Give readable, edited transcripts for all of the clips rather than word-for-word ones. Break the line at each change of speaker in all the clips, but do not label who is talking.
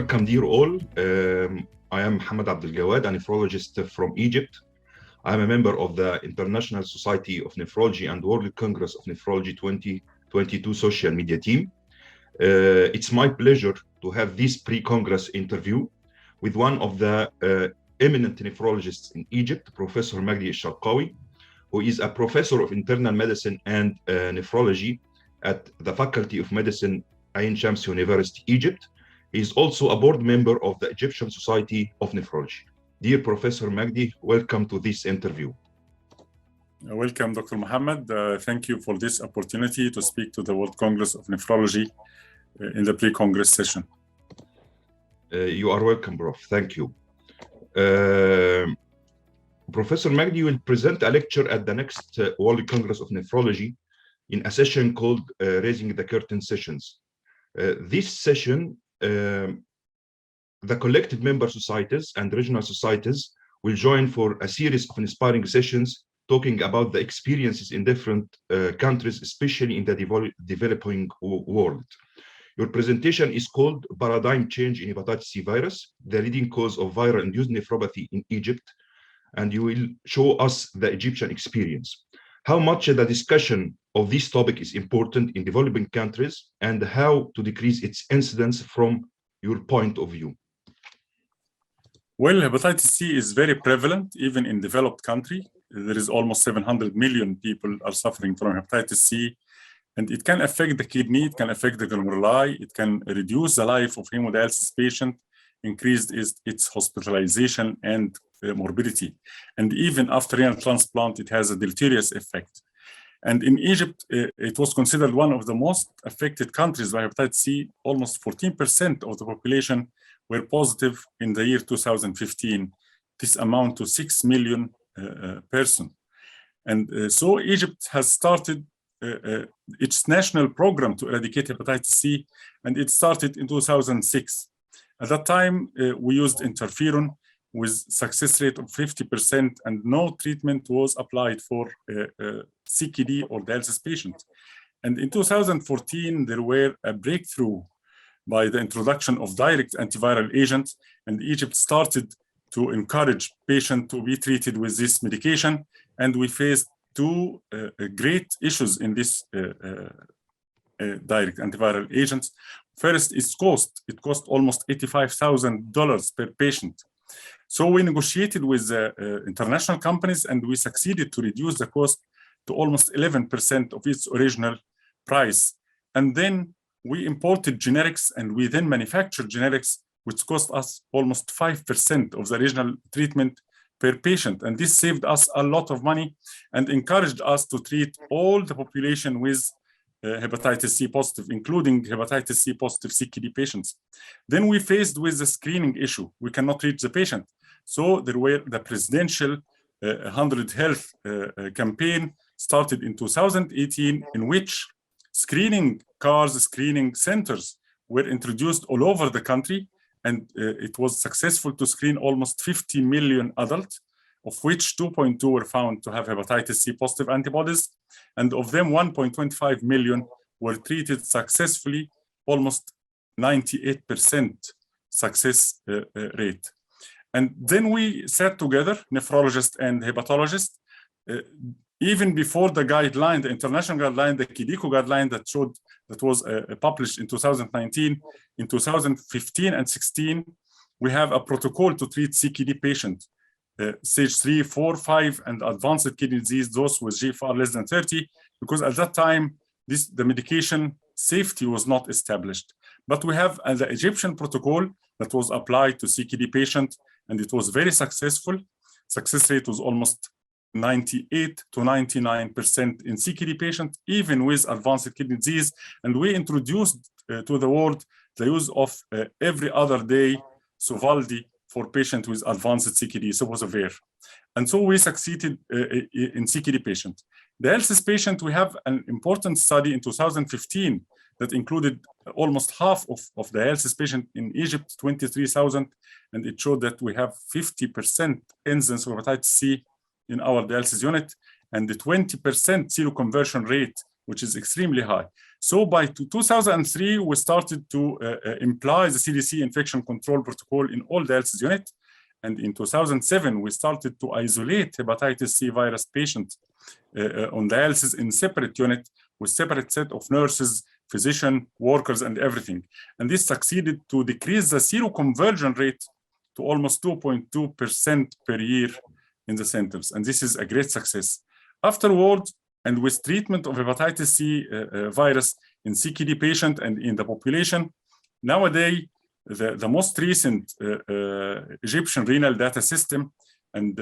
Welcome, dear all. I am Mohammed Abdelgawad, a nephrologist from Egypt. I am a member of the International Society of Nephrology and World Congress of Nephrology 2022 social media team. It's my pleasure to have this pre-Congress interview with one of the eminent nephrologists in Egypt, Professor Magdy El-Sharkawy, who is a professor of internal medicine and nephrology at the Faculty of Medicine, Ain Shams University, Egypt. He is also a board member of the Egyptian Society of Nephrology. Dear Professor Magdy, welcome to this interview.
Welcome, Dr. Mohammed. Thank you for this opportunity to speak to the World Congress of Nephrology in the pre-Congress session.
You are welcome, Prof. Thank you. Professor Magdy will present a lecture at the next World Congress of Nephrology in a session called Raising the Curtain Sessions. This session, the collective member societies and regional societies will join for a series of inspiring sessions talking about the experiences in different countries, especially in the developing world. Your presentation is called Paradigm Change in Hepatitis C Virus, the leading cause of viral-induced nephropathy in Egypt, and you will show us the Egyptian experience. How much the discussion of this topic is important in developing countries and how to decrease its incidence from your point of view?
Well, hepatitis C is very prevalent even in developed countries. There is almost 700 million people are suffering from hepatitis C, and it can affect the kidney, it can affect the glomeruli, it can reduce the life of hemodialysis patient, increase its hospitalization and morbidity. And even after renal transplant, it has a deleterious effect. And in Egypt, it was considered one of the most affected countries by hepatitis C. Almost 14% of the population were positive in the year 2015. This amount to 6 million persons. And so Egypt has started its national program to eradicate hepatitis C, and it started in 2006. At that time, we used interferon with success rate of 50%, and no treatment was applied for CKD or dialysis patients. And in 2014, there were a breakthrough by the introduction of direct antiviral agents, and Egypt started to encourage patients to be treated with this medication. And we faced two great issues in this direct antiviral agents. First is cost. It cost almost $85,000 per patient. So we negotiated with international companies, and we succeeded to reduce the cost to almost 11% of its original price. And then we imported generics, and we then manufactured generics, which cost us almost 5% of the original treatment per patient. And this saved us a lot of money and encouraged us to treat all the population with hepatitis C positive, including hepatitis C positive CKD patients. Then we faced with the screening issue. We cannot reach the patient. So there were the presidential 100 Health campaign started in 2018, in which screening cars, screening centers were introduced all over the country. And it was successful to screen almost 50 million adults, of which 2.2 were found to have hepatitis C positive antibodies. And of them, 1.25 million were treated successfully, almost 98% success rate. And then we sat together, nephrologists and hepatologists, even before the guideline, the international guideline, the KDICO guideline that was published in 2019, in 2015 and 16, we have a protocol to treat CKD patients, stage 3, 4, 5, and advanced kidney disease, those with GFR less than 30, because at that time, the medication safety was not established. But we have the Egyptian protocol that was applied to CKD patients, and it was very successful. Success rate was almost 98 to 99% in CKD patients, even with advanced kidney disease. And we introduced to the world the use of every other day Sovaldi for patients with advanced CKD, Sofosbuvir. And so we succeeded in CKD patients. The dialysis patient, we have an important study in 2015 that included almost half of the dialysis patient in Egypt, 23,000, and it showed that we have 50% incidence of hepatitis C in our dialysis unit, and the 20% seroconversion rate, which is extremely high. So by 2003, we started to imply the CDC infection control protocol in all dialysis units. And in 2007, we started to isolate hepatitis C virus patients on dialysis in separate unit with separate set of nurses, physician, workers, and everything. And this succeeded to decrease the seroconversion rate to almost 2.2% per year in the centers. And this is a great success. Afterwards, and with treatment of hepatitis C virus in CKD patient and in the population, nowadays, the most recent Egyptian renal data system, and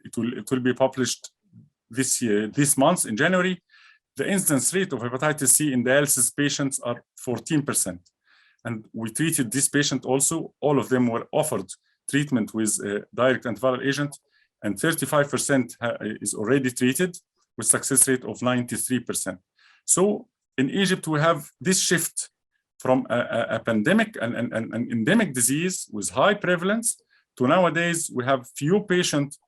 it will be published this month in January, the incidence rate of hepatitis C in dialysis patients are 14%. And we treated this patient also, all of them were offered treatment with direct antiviral agent, and 35% is already treated with success rate of 93%. So in Egypt, we have this shift from a pandemic and an endemic disease with high prevalence to nowadays we have few patients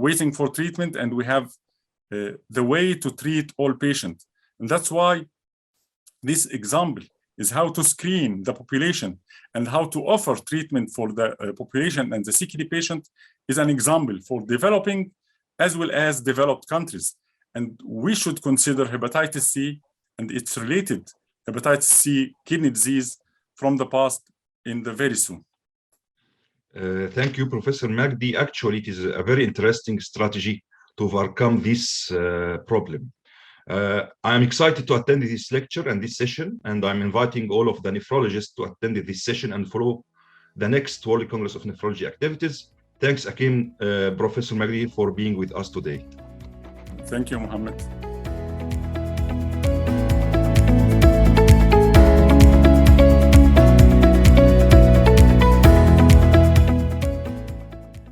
waiting for treatment, and we have the way to treat all patients. And that's why this example is how to screen the population and how to offer treatment for the population and the CKD patient is an example for developing as well as developed countries. And we should consider hepatitis C and its related hepatitis C kidney disease from the past in the very soon.
Thank you, Professor Magdy. Actually, it is a very interesting strategy to overcome this problem. I'm excited to attend this lecture and this session, and I'm inviting all of the nephrologists to attend this session and follow the next World Congress of Nephrology activities. Thanks again, Professor Magdy, for being with us today.
Thank you, Mohammed.